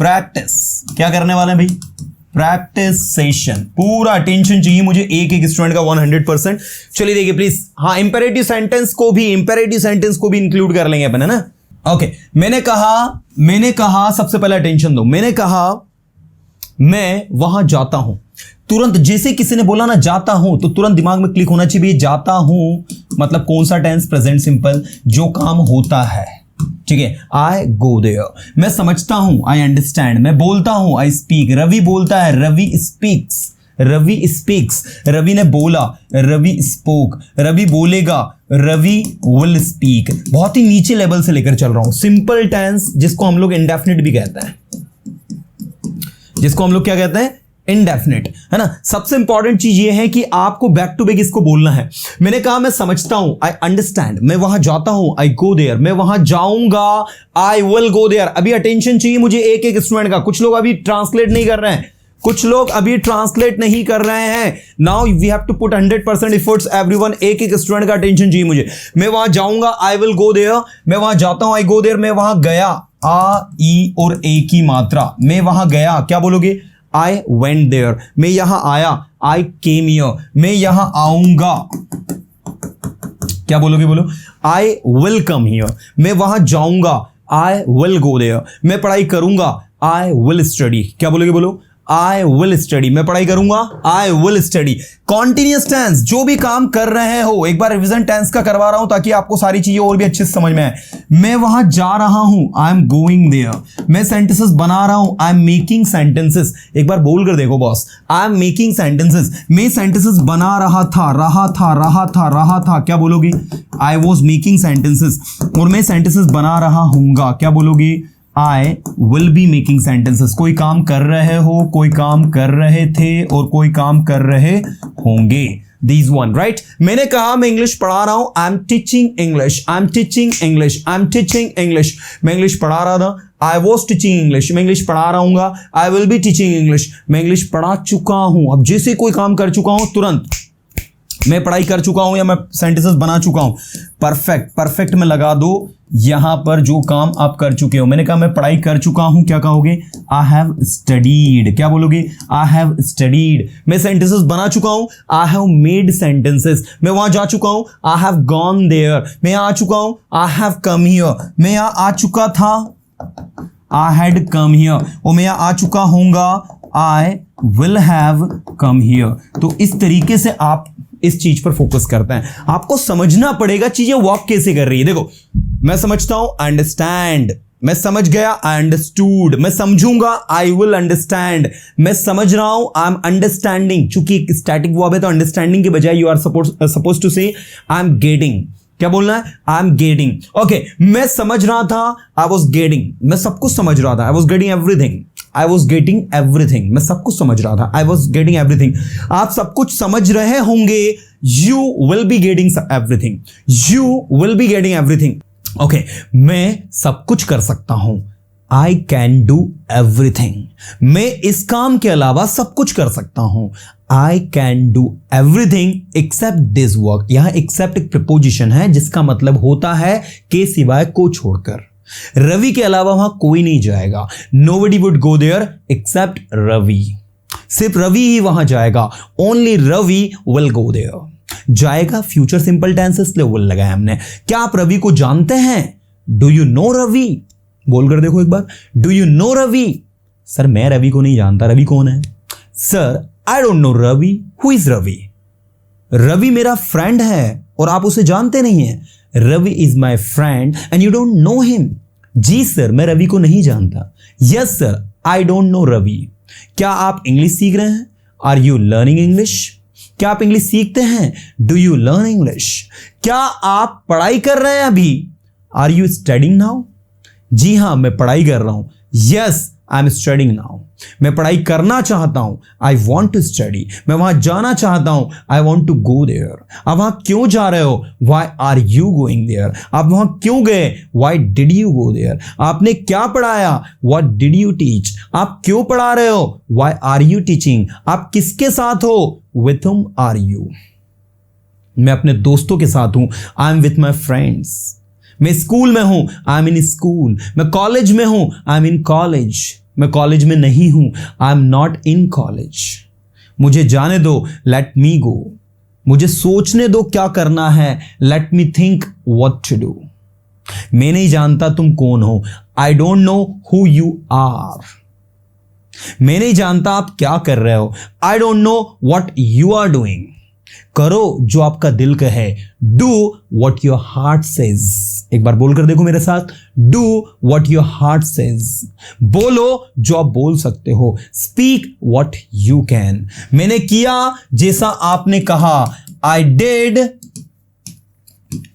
Practice. क्या करने वाले हैं भाई? Practice session. पूरा अटेंशन चाहिए मुझे एक एक स्टूडेंट का 100%। चलिए देखिए प्लीज। हाँ, इंपेरेटिव सेंटेंस को भी इंक्लूड कर लेंगे अपन, है ना। ओके, मैंने कहा सबसे पहले अटेंशन दो। मैंने कहा मैं वहां जाता हूं। तुरंत जैसे किसी ने बोला ना जाता हूं, तो तुरंत दिमाग में क्लिक होना चाहिए जाता हूं मतलब कौन सा टेंस? प्रेजेंट सिंपल, जो काम होता है। ठीक है, आई गो देयर। मैं समझता हूं, आई अंडरस्टैंड। मैं बोलता हूं, आई स्पीक। रवि बोलता है, रवि स्पीक्स। रवि ने बोला, रवि स्पोक। रवि बोलेगा, रवि विल स्पीक। बहुत ही नीचे लेवल से लेकर चल रहा हूं। सिंपल टेंस जिसको हम लोग इंडेफिनिट भी कहते हैं, जिसको हम लोग क्या कहते हैं? इंडेफिनिट, है ना। सबसे इंपॉर्टेंट चीज ये है कि आपको बैक टू बैक इसको बोलना है। मैंने कहा मैं समझता हूं, आई अंडरस्टैंड। मैं वहां जाता हूं, आई गो देयर। मैं वहां जाऊंगा, आई विल गो देयर। अभी अटेंशन चाहिए मुझे एक एक स्टूडेंट का। कुछ लोग अभी ट्रांसलेट नहीं कर रहे हैं। Now we have to put 100% efforts everyone. एक एक स्टूडेंट का अटेंशन चाहिए मुझे। मैं वहां जाऊंगा, आई विल गो देयर। मैं वहां जाता हूं, आई गो देयर। मैं वहां गया, आ ई और ए की मात्रा। मैं वहां गया, क्या बोलोगे? I went there। मैं यहां आया, I came here। मैं यहां आऊंगा, क्या बोलोगे? बोलो, I will come here। मैं वहां जाऊंगा, I will go there। मैं पढ़ाई करूंगा, I will study। क्या बोलोगे? बोलो, I will study। मैं पढ़ाई करूंगा, I will study। Continuous tense, जो भी काम कर रहे हो, एक बार रिवीजन टेंस का करवा रहा हूं ताकि आपको सारी चीजें और भी अच्छे से समझ में आए। मैं वहां जा रहा हूं, आई एम गोइंग देयर। मैं सेंटेंसेस बना रहा हूं, आई एम मेकिंग सेंटेंसेस। एक बार बोल कर देखो boss, I am making sentences. मैं सेंटेंसेस बना रहा था। क्या बोलोगे? I was making sentences. और मैं सेंटेंसेस बना रहा हूंगा, क्या बोलोगे? I will be making sentences। कोई काम कर रहे हो, कोई काम कर रहे थे और कोई काम कर रहे होंगे। These one, right? मैंने कहा मैं इंग्लिश पढ़ा रहा हूं, I'm teaching English। मैं इंग्लिश पढ़ा रहा था, I was teaching English। मैं इंग्लिश पढ़ा रहा हूंगा, I will be teaching English। मैं इंग्लिश पढ़ा चुका हूं। अब जैसे कोई काम कर चुका हूं, तुरंत मैं पढ़ाई कर चुका हूं या मैं सेंटेंसेस बना चुका हूं। परफेक्ट में लगा दो यहां पर जो काम आप कर चुके हो। मैंने कहा मैं पढ़ाई कर चुका हूं, क्या कहोगे? I have studied. क्या बोलोगे? I have studied. मैं सेंटेंसेस बना चुका हूं, आई हैव मेड सेंटेंसेस। मैं वहां जा चुका हूं, आई हैव गॉन देयर। मैं यहां आ चुका हूं, आई हैव कम हियर। मैं यहां आ चुका था, आई हैड कम हियर। और मैं यहां आ चुका हूंगा, I will have come here. तो इस तरीके से आप इस चीज पर फोकस करते हैं। आपको समझना पड़ेगा चीजें वर्क कैसे कर रही है। देखो, मैं समझता हूं, अंडरस्टैंड। मैं समझ गया, आई अंडरस्टूड। मैं समझूंगा, आई विल अंडरस्टैंड। मैं समझ रहा हूं, आई एम अंडरस्टैंडिंग। चूंकि एक स्टैटिक वर्ब है तो अंडरस्टैंडिंग के बजाय यू आर सपोज टू से आई एम गेटिंग। क्या बोलना है? I am getting. ओके, मैं समझ रहा था, आई वॉज गेटिंग। मैं सब कुछ समझ रहा था, आई वॉज गेटिंग एवरीथिंग। मैं सब कुछ समझ रहा था, आई वॉज गेटिंग एवरीथिंग। आप सब कुछ समझ रहे होंगे, you will be getting everything. Okay, मैं सब कुछ कर सकता हूं, आई कैन डू एवरीथिंग। मैं इस काम के अलावा सब कुछ कर सकता हूं, I can do everything except this work. यहां एक्सेप्ट एक प्रीपोजिशन है जिसका मतलब होता है के सिवाय को छोड़कर। रवि के अलावा वहां कोई नहीं जाएगा। Nobody would go there except Ravi. सिर्फ रवि ही वहां जाएगा, only Ravi will go there. जाएगा फ्यूचर सिंपल टेंस इसलिए विल लगाया हमने। क्या आप रवि को जानते हैं? Do you know Ravi? बोलकर देखो एक बार, do you know Ravi? Sir मैं रवि को नहीं जानता। रवि कौन है? Sir I don't know Ravi. Who is Ravi? Ravi मेरा फ्रेंड है और आप उसे जानते नहीं हैं। Ravi is my friend and you don't know him. जी सर, मैं रवि को नहीं जानता। Yes sir, I don't know Ravi. क्या आप इंग्लिश सीख रहे हैं? Are you learning English? क्या आप इंग्लिश सीखते हैं? Do you learn English? क्या आप पढ़ाई कर रहे हैं अभी? Are you studying now? जी हां, मैं पढ़ाई कर रहा हूं। Yes, I am studying now. मैं पढ़ाई करना चाहता हूं, आई वॉन्ट टू स्टडी। मैं वहां जाना चाहता हूं, I want to go there. आप वहां क्यों जा रहे हो? Why are you going there. आप वहां क्यों गए? Why did you go there. आपने क्या पढ़ाया? What did you teach. आप क्यों पढ़ा रहे हो? Why are you teaching. आप किसके साथ हो? With whom are you. मैं अपने दोस्तों के साथ हूं, I am with my friends. मैं स्कूल में हूं, आई एम इन स्कूल। मैं कॉलेज में हूं, आई एम इन कॉलेज। मैं कॉलेज में नहीं हूं, I am not in college. मुझे जाने दो, लेट मी गो। मुझे सोचने दो क्या करना है, let me think what to do. मैं नहीं जानता तुम कौन हो, I don't know who you are. मैं नहीं जानता आप क्या कर रहे हो, I don't know what you are doing. करो जो आपका दिल कहे, do what your heart says. एक बार बोलकर देखो मेरे साथ, do what your heart says. बोलो जो आप बोल सकते हो, स्पीक व्हाट यू कैन। मैंने किया जैसा आपने कहा, I did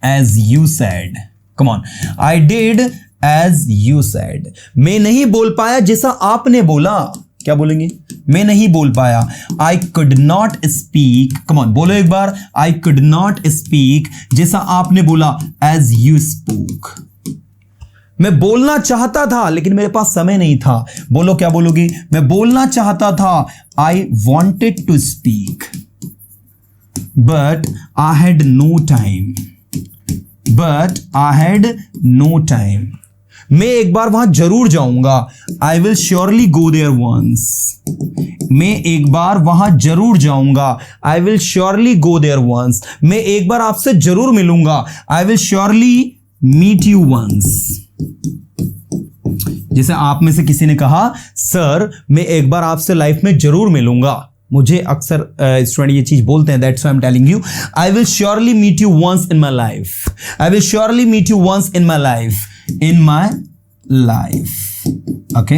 as you said. Come on, I did as you said. मैं नहीं बोल पाया जैसा आपने बोला। क्या बोलेंगे? मैं नहीं बोल पाया, I could not speak. Come on, बोलो एक बार, आई कुड नॉट स्पीक जैसा आपने बोला, एज यू स्पोक। मैं बोलना चाहता था लेकिन मेरे पास समय नहीं था। बोलो, क्या बोलोगे? मैं बोलना चाहता था, I wanted to speak but I had no time. But I had no time. मैं एक बार वहां जरूर जाऊंगा, I will surely go there once. मैं एक बार वहां जरूर जाऊंगा, I will surely go there once. मैं एक बार आपसे जरूर मिलूंगा, I will surely meet you once. जैसे आप में से किसी ने कहा, सर मैं एक बार आपसे लाइफ में जरूर मिलूंगा। मुझे अक्सर स्टूडेंट ये चीज बोलते हैं, that's why I am telling you, I will surely meet you once in my life. I will surely meet you once in my life. In my life. Okay,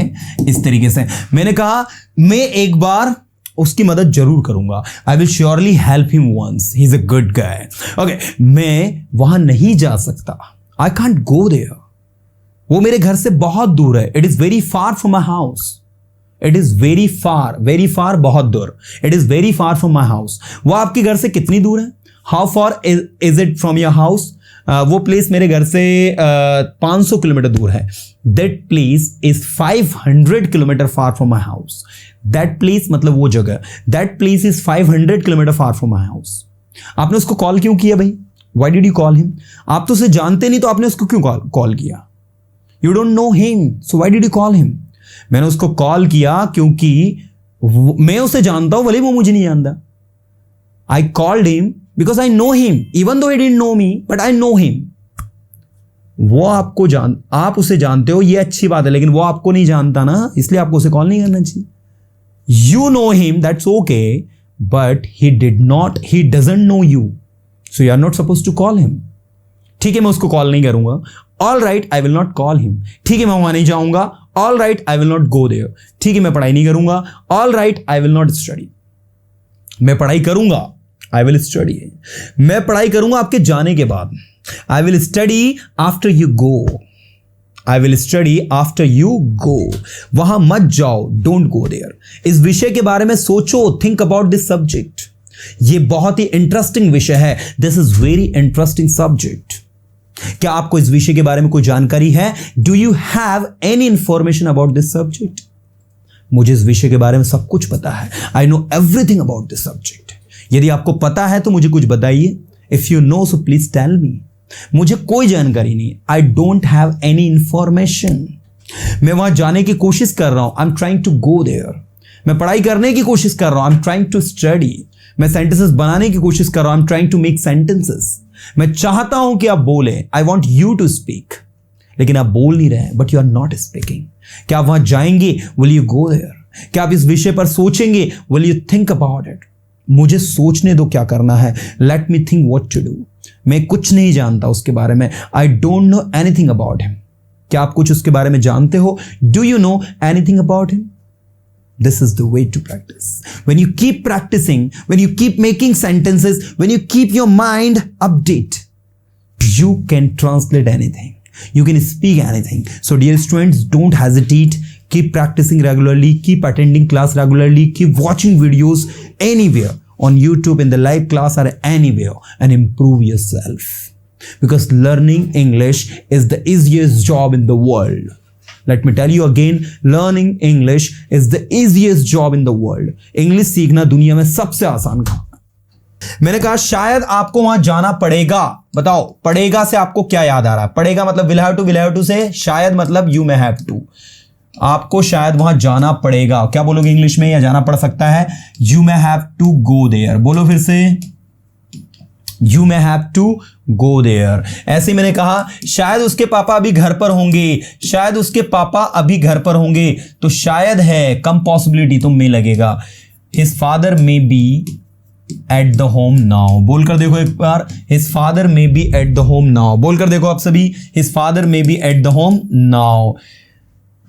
इस तरीके से मैंने कहा, मैं एक बार उसकी मदद जरूर करूंगा, I will surely help him once, he is a good guy. Okay, मैं वहां नहीं जा सकता, आई कांट गो देयर। वो मेरे घर से बहुत दूर है, it is very far from my house. It is very far, बहुत दूर। It is very far from my house. वो आपके घर से कितनी दूर है? How far is it from your house? वो प्लेस मेरे घर से 500 किलोमीटर दूर है। That place is 500 kilometre far from my house. That place मतलब वो जगह, that place is 500 kilometre far from my house. आपने उसको कॉल क्यों किया भाई? Y did you call him? आप तो उसे जानते नहीं, तो आपने उसको क्यों कॉल किया? You don't know him, so Y did you call him? मैंने उसको कॉल किया क्योंकि मैं उसे जानता हूं, भले वो मुझे नहीं जानता। I called him because I know him, even though he didn't know me, but I know him. वो आपको आप उसे जानते हो, ये अच्छी बात है, लेकिन वो आपको नहीं जानता ना, इसलिए आपको उसे कॉल नहीं करना चाहिए। You know him, that's okay, but he doesn't know you, so you are not supposed to call him. ठीक है, मैं उसको कॉल नहीं करूंगा। All right, I will not call him. ठीक है, मैं वहां नहीं जाऊंगा। All right, I will not go there. ठीक है, मैं पढ़ाई नहीं करूंगा। All right, I will not study. मैं पढ़ाई करूंगा, आई विल स्टडी। मैं पढ़ाई करूंगा आपके जाने के बाद, I will study after you go. I will study after you go. वहां मत जाओ, डोंट गो देयर। इस विषय के बारे में सोचो, थिंक अबाउट दिस सब्जेक्ट। ये बहुत ही इंटरेस्टिंग विषय है, this is very interesting subject. क्या आपको इस विषय के बारे में कोई जानकारी है? Do you have any information about this subject? मुझे इस विषय के बारे में सब कुछ पता है, I know everything about this subject. यदि आपको पता है तो मुझे कुछ बताइए। If you know so please tell me. मुझे कोई जानकारी नहीं, I don't have any information. मैं वहां जाने की कोशिश कर रहा हूं, I am trying to go there. मैं पढ़ाई करने की कोशिश कर रहा हूं, I am trying to study. मैं सेंटेंसेस बनाने की कोशिश कर रहा हूं, I am trying to make sentences. मैं चाहता हूं कि आप बोले, I want you to speak, लेकिन आप बोल नहीं रहे, but you are not speaking. क्या आप वहां जाएंगे? Will you go there? क्या आप इस विषय पर सोचेंगे? Will you think about it? मुझे सोचने दो क्या करना है, let me think what to do. मैं कुछ नहीं जानता उसके बारे में, I don't know anything about him. क्या आप कुछ उसके बारे में जानते हो? Do you no anything about him? This is the way to practice. When you keep practicing, when you keep making sentences, when you keep your mind update, you can translate anything. You can speak anything. So dear students, don't hesitate. Keep practicing regularly. Keep attending class regularly. Keep watching videos anywhere on YouTube, in the live class or anywhere, and improve yourself. Because learning English is the easiest job in the world. Let me tell you again, learning English is the easiest job in the world. English सीखना दुनिया में सबसे आसान काम है। मैंने कहा शायद आपको वहां जाना पड़ेगा। बताओ, पड़ेगा से आपको क्या याद आ रहा है? पड़ेगा मतलब will have to से शायद मतलब you may have to। आपको शायद वहां जाना पड़ेगा। क्या बोलोगे इंग्लिश में? या जाना पड़ सकता है। You may have to go there. बोलो फिर से, you may have to go there. ऐसे मैंने कहा शायद उसके पापा अभी घर पर होंगे, शायद उसके पापा अभी घर पर होंगे, तो शायद है, कम पॉसिबिलिटी, तो मे लगेगा। His father may be at the home now. बोलकर देखो एक बार, his father may be at the home now. बोलकर देखो आप सभी, his father may be at the home now.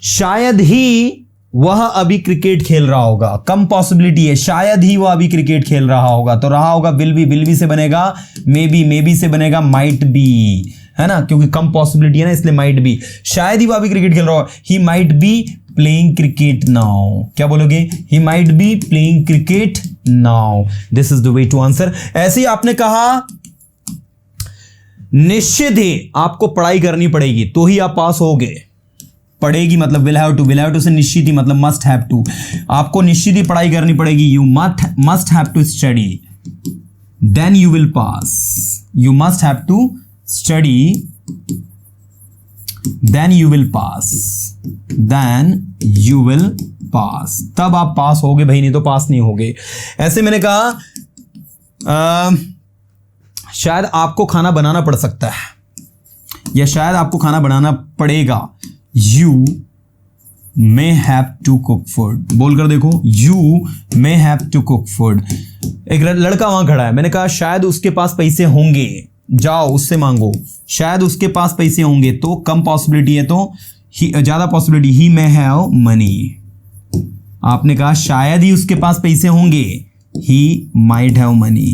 शायद ही वह अभी क्रिकेट खेल रहा होगा, कम पॉसिबिलिटी है, शायद ही वह अभी क्रिकेट खेल रहा होगा, तो रहा होगा विल बी से बनेगा मे बी से बनेगा माइट बी, है ना, क्योंकि कम पॉसिबिलिटी है ना, इसलिए माइट बी। शायद ही वह अभी क्रिकेट खेल रहा होगा। He might be playing cricket now. क्या बोलोगे? He might be playing cricket now. This is the way to answer. ऐसे ही आपने कहा निश्चित ही आपको पढ़ाई करनी पड़ेगी तो ही आप पास होगे। पढ़ेगी मतलब विल हैव टू से निश्चित ही मतलब मस्ट हैव टू। आपको निश्चित ही पढ़ाई करनी पड़ेगी। You must have to study then you will pass. You must have to study then you will pass, then you will pass, तब आप पास होगे भाई, नहीं तो पास नहीं होगे। ऐसे मैंने कहा शायद आपको खाना बनाना पड़ सकता है, या शायद आपको खाना बनाना पड़ेगा। You may have to cook food। बोलकर देखो, you may have to cook food। एक लड़का वहां खड़ा है, मैंने कहा शायद उसके पास पैसे होंगे, जाओ उससे मांगो। शायद उसके पास पैसे होंगे, तो कम पॉसिबिलिटी है, तो ज्यादा possibility, he may have money। आपने कहा शायद ही उसके पास पैसे होंगे, he might have money।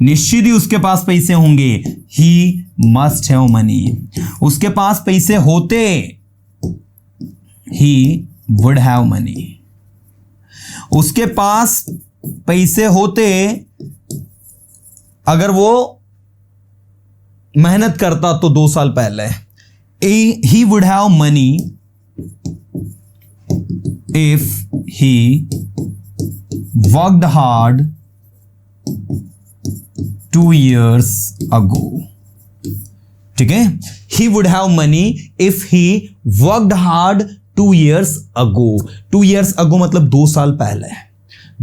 निश्चित ही उसके पास पैसे होंगे, he must have money। उसके पास पैसे होते, he would have money। उसके पास पैसे होते अगर वो मेहनत करता तो 2 साल पहले। he would have money if he worked hard 2 years ago। ठीक है, he would have money if he worked hard 2 years ago। 2 years ago मतलब 2 साल पहले।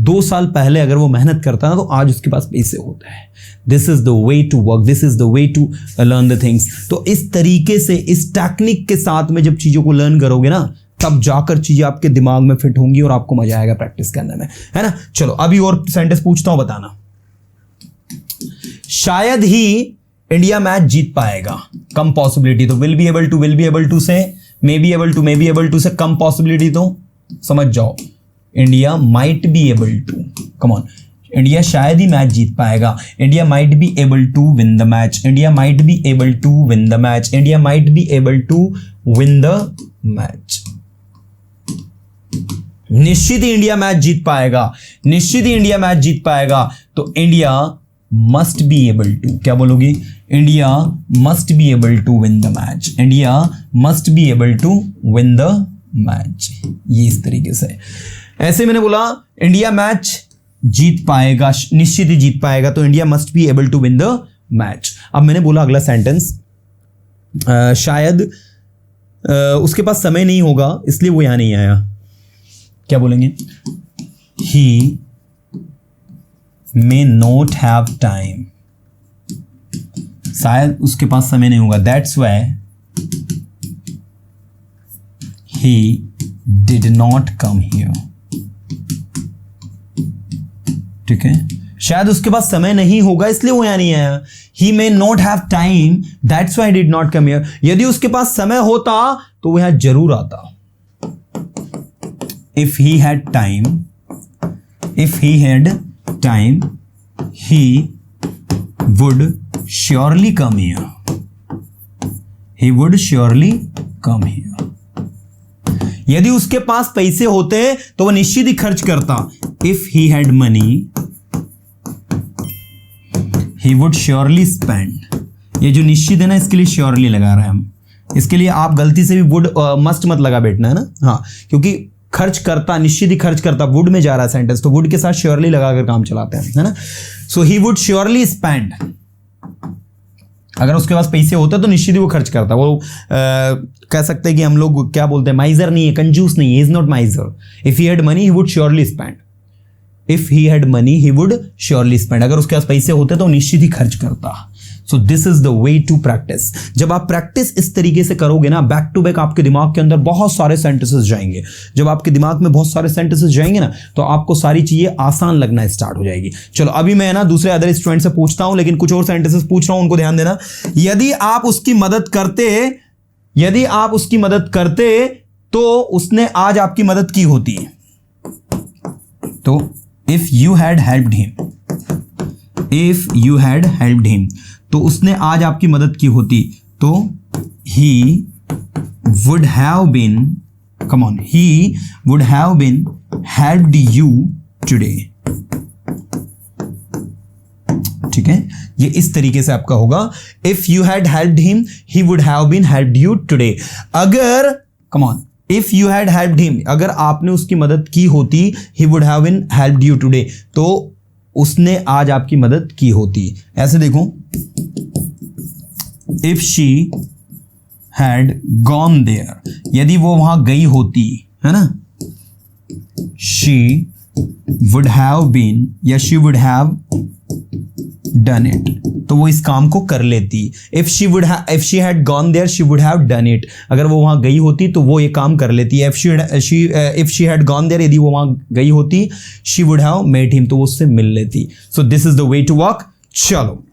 2 साल पहले अगर वो मेहनत करता ना, तो आज उसके पास पैसे होते हैं। This is the way to work, this is the way to learn the things. तो इस तरीके से, इस टेक्निक के साथ में जब चीजों को लर्न करोगे ना, तब जाकर चीजें आपके दिमाग में फिट होंगी और आपको मजा आएगा प्रैक्टिस करने में, है ना। चलो अभी और सेंटेंस पूछता हूं, बताना। शायद ही इंडिया मैच जीत पाएगा, कम पॉसिबिलिटी, तो विल बी एबल टू से मे बी एबल टू से कम पॉसिबिलिटी, तो समझ जाओ India might be able to. Come on, India शायद ही मैच जीत पाएगा। India might be able to win the match. India might be able to win the match. India might be able to win the match. निश्चित ही India match जीत पाएगा, निश्चित ही इंडिया मैच जीत पाएगा, तो India must be able to. क्या बोलोगे? India must be able to win the match. India must be able to win the match. ये इस तरीके से। ऐसे मैंने बोला इंडिया मैच जीत पाएगा, निश्चित ही जीत पाएगा, तो India must be able to win the match. अब मैंने बोला अगला सेंटेंस, शायद उसके पास समय नहीं होगा इसलिए वो यहां नहीं आया। क्या बोलेंगे? ही may not have time। शायद उसके पास समय नहीं होगा, that's why he did not come here। ठीक है, शायद उसके पास समय नहीं होगा इसलिए वो यहां नहीं आया। he may not have time, that's why he did not come here। यदि उसके पास समय होता तो वो यहां जरूर आता। if he had time, he would surely come here। he would surely come here। यदि उसके पास पैसे होते तो वह निश्चित ही खर्च करता। if he had money, he would surely spend। ये जो निश्चित है ना, इसके लिए surely लगा रहे हैं हम। इसके लिए आप गलती से भी would must मत लगा बैठना, है ना। हाँ, क्योंकि खर्च करता, निश्चित ही खर्च करता, वुड में जा रहा है सेंटेंस, तो वुड के साथ श्योरली लगाकर काम चलाते हैं, है ना। सो ही वुड श्योरली स्पेंड, अगर उसके पास पैसे होते तो निश्चित ही वो खर्च करता। वो कह सकते हैं कि हम लोग क्या बोलते हैं, माइजर नहीं है, कंजूस नहीं है, is not माइजर। If he had money he would surely spend, if he had money he would surely spend. अगर उसके पास पैसे होते तो निश्चित ही खर्च करता। So this is the way to practise. जब आप प्रैक्टिस इस तरीके से करोगे ना, बैक टू बैक आपके दिमाग के अंदर बहुत सारे सेंटेंसेस जाएंगे। जब आपके दिमाग में बहुत सारे सेंटेंसेस जाएंगे ना, तो आपको सारी चीजें आसान लगना स्टार्ट हो जाएगी। चलो अभी मैं ना दूसरे अदर स्टूडेंट से पूछता हूं, लेकिन कुछ और सेंटेंसेस पूछ रहा हूं, उनको ध्यान देना। यदि आप उसकी मदद करते तो उसने आज आपकी मदद की होती। तो if you had helped him, तो उसने आज आपकी मदद की होती। तो he would have been helped you today। ठीक है, ये इस तरीके से आपका होगा। If you had helped him he would have been helped you today. अगर if you had helped him, अगर आपने उसकी मदद की होती, he would have been helped you today, तो उसने आज आपकी मदद की होती। ऐसे देखो, if she had gone there, यदि वो वहां गई होती, है ना, शी वुड हैव बीन या she would have done it, तो वो इस काम को कर लेती। If she had gone there she would have done it, अगर वो वहां गई होती तो वो ये काम कर लेती। If she had gone there, यदि वो वहां गई होती, she would have met him, तो वो उससे मिल लेती। So this is the way to work. चलो